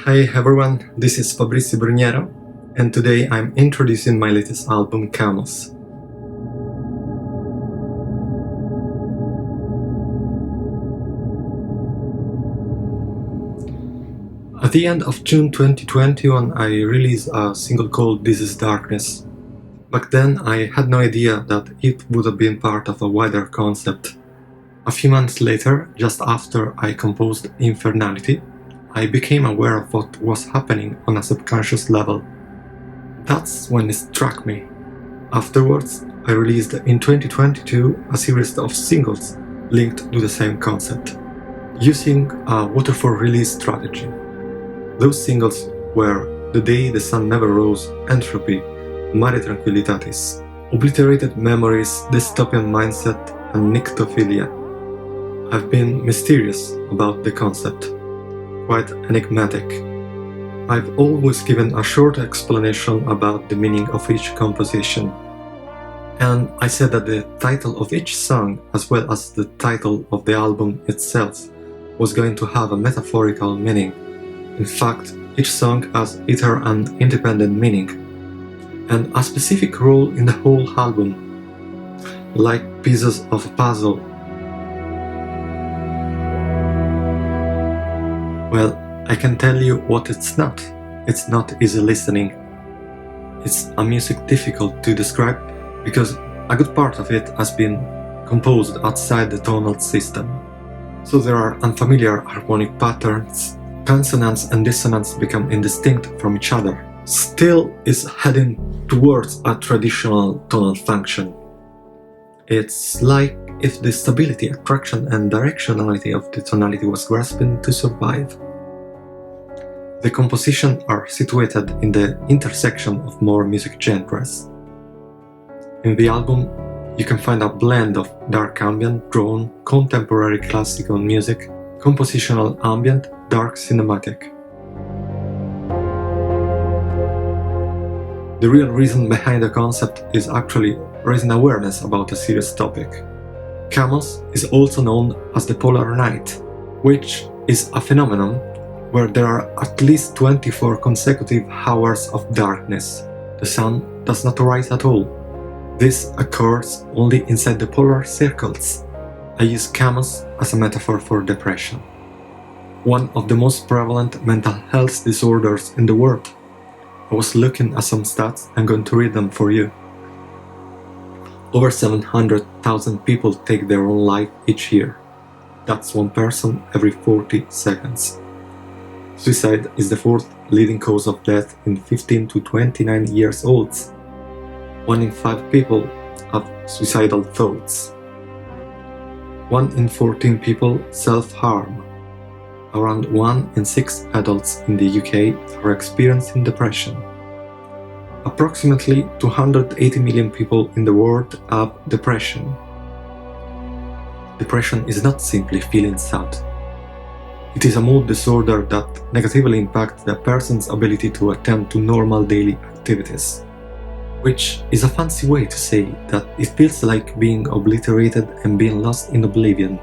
Hi everyone, this is Fabrizio Brugnera, and today I'm introducing my latest album, Kaamos. At the end of June 2021, I released a single called This Is Darkness. Back then, I had no idea that it would have been part of a wider concept. A few months later, just after I composed Infernality, I became aware of what was happening on a subconscious level. That's when it struck me. Afterwards, I released in 2022 a series of singles linked to the same concept, using a waterfall release strategy. Those singles were The Day the Sun Never Rose, Entropy, Mare Tranquillitatis, Obliterated Memories, Dystopian Mindset, and Nyctophilia. I've been mysterious about the concept, quite enigmatic. I've always given a short explanation about the meaning of each composition. And I said that the title of each song, as well as the title of the album itself, was going to have a metaphorical meaning. In fact, each song has either an independent meaning and a specific role in the whole album, like pieces of a puzzle. Well, I can tell you what it's not. It's not easy listening. It's a music difficult to describe because a good part of it has been composed outside the tonal system. So there are unfamiliar harmonic patterns, consonants and dissonants become indistinct from each other. Still is heading towards a traditional tonal function. It's like if the stability, attraction and directionality of the tonality was grasping to survive. The compositions are situated in the intersection of more music genres. In the album, you can find a blend of dark ambient, drone, contemporary classical music, compositional ambient, dark cinematic. The real reason behind the concept is actually raising awareness about a serious topic. Kaamos is also known as the polar night, which is a phenomenon where there are at least 24 consecutive hours of darkness. The sun does not rise at all. This occurs only inside the polar circles. I use Kaamos as a metaphor for depression, one of the most prevalent mental health disorders in the world. I was looking at some stats. I'm going to read them for you. Over 700,000 people take their own life each year. That's one person every 40 seconds. Suicide is the fourth leading cause of death in 15 to 29 years olds. 1 in 5 people have suicidal thoughts. 1 in 14 people self-harm. Around 1 in 6 adults in the UK are experiencing depression. Approximately 280 million people in the world have depression. Depression is not simply feeling sad. It is a mood disorder that negatively impacts the person's ability to attend to normal daily activities, which is a fancy way to say that it feels like being obliterated and being lost in oblivion.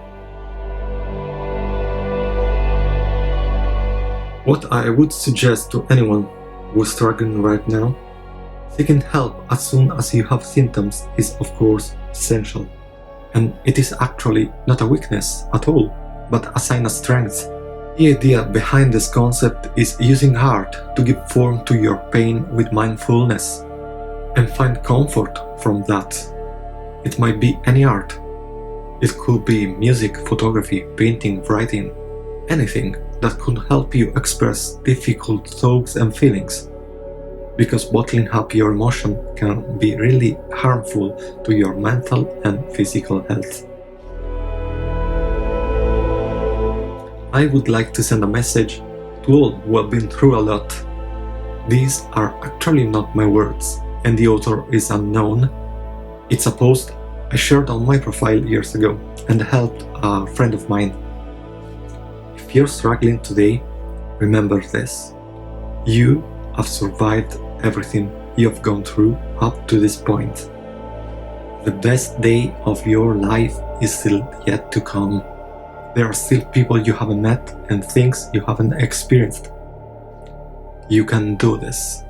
What I would suggest to anyone who is struggling right now, seeking help as soon as you have symptoms is of course essential. And it is actually not a weakness at all, but a sign of strength. The idea behind this concept is using art to give form to your pain with mindfulness and find comfort from that. It might be any art. It could be music, photography, painting, writing, anything that could help you express difficult thoughts and feelings. Because bottling up your emotion can be really harmful to your mental and physical health. I would like to send a message to all who have been through a lot. These are actually not my words, and the author is unknown. It's a post I shared on my profile years ago and helped a friend of mine. If you're struggling today, remember this. You have survived everything you've gone through up to this point. The best day of your life is still yet to come. There are still people you haven't met and things you haven't experienced. You can do this.